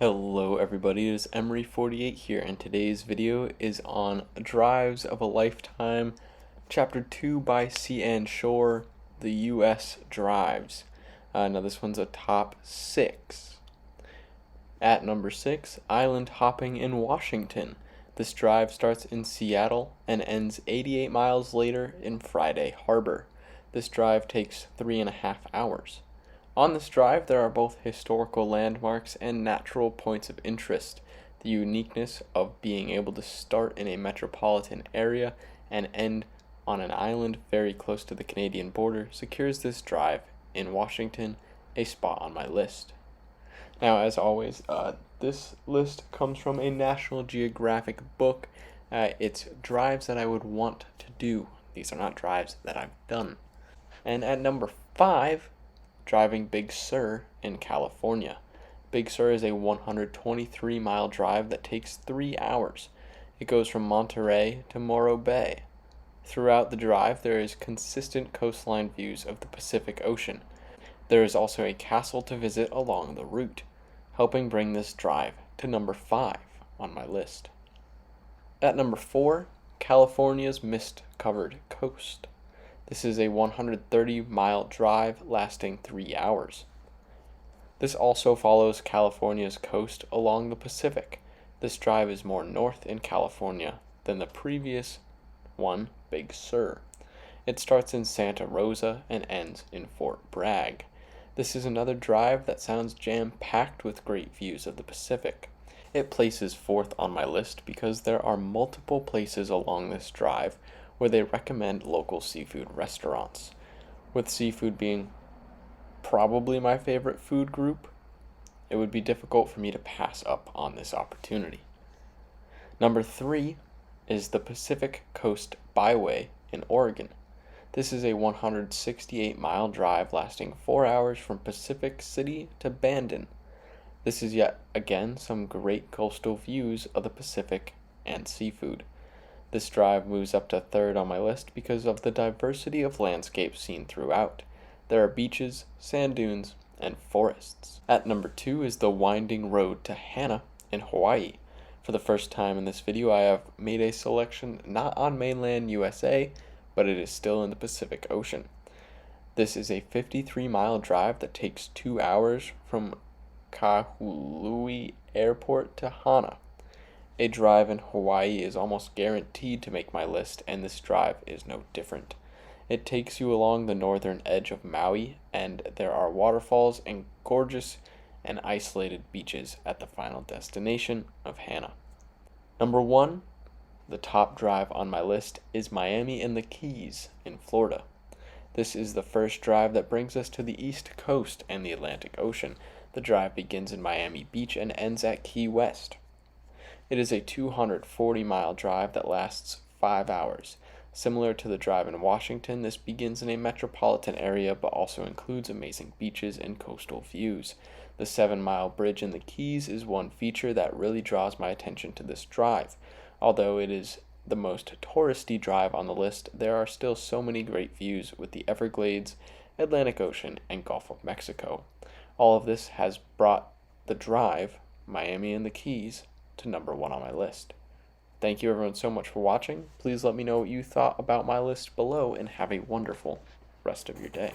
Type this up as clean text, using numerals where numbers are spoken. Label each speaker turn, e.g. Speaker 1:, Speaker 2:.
Speaker 1: Hello everybody, it is Emery48 here, and today's video is on Drives of a Lifetime, Chapter 2 by Sea and Shore, the U.S. Drives. Now this one's a top 6. At number 6, Island Hopping in Washington. This drive starts in Seattle and ends 88 miles later in Friday Harbor. This drive takes 3.5 hours. On this drive, there are both historical landmarks and natural points of interest. The uniqueness of being able to start in a metropolitan area and end on an island very close to the Canadian border secures this drive in Washington a spot on my list. Now, as always, this list comes from a National Geographic book. It's drives that I would want to do. These are not drives that I've done. And at number 5, driving Big Sur in California. Big Sur is a 123-mile drive that takes 3 hours. It goes from Monterey to Morro Bay. Throughout the drive, there is consistent coastline views of the Pacific Ocean. There is also a castle to visit along the route, helping bring this drive to number 5 on my list. At number 4, California's mist-covered coast. This is a 130-mile drive lasting 3 hours. This also follows California's coast along the Pacific. This drive is more north in California than the previous one, Big Sur. It starts in Santa Rosa and ends in Fort Bragg. This is another drive that sounds jam-packed with great views of the Pacific. It places 4th on my list because there are multiple places along this drive where they recommend local seafood restaurants. With seafood being probably my favorite food group, it would be difficult for me to pass up on this opportunity. Number 3 is the Pacific Coast Byway in Oregon. This is a 168-mile drive lasting 4 hours from Pacific City to Bandon. This is yet again some great coastal views of the Pacific and seafood. This drive moves up to 3rd on my list because of the diversity of landscapes seen throughout. There are beaches, sand dunes, and forests. At number 2 is the winding road to Hana in Hawaii. For the first time in this video, I have made a selection not on mainland USA, but it is still in the Pacific Ocean. This is a 53-mile drive that takes 2 hours from Kahului Airport to Hana. A drive in Hawaii is almost guaranteed to make my list, and this drive is no different. It takes you along the northern edge of Maui, and there are waterfalls and gorgeous and isolated beaches at the final destination of Hana. Number 1, the top drive on my list, is Miami and the Keys in Florida. This is the first drive that brings us to the East Coast and the Atlantic Ocean. The drive begins in Miami Beach and ends at Key West. It is a 240-mile drive that lasts 5 hours. Similar to the drive in Washington, this begins in a metropolitan area but also includes amazing beaches and coastal views. The 7-mile bridge in the Keys is one feature that really draws my attention to this drive. Although it is the most touristy drive on the list, there are still so many great views with the Everglades, Atlantic Ocean, and Gulf of Mexico. All of this has brought the drive, Miami and the Keys, to number 1 on my list. Thank you everyone so much for watching. Please let me know what you thought about my list below and have a wonderful rest of your day.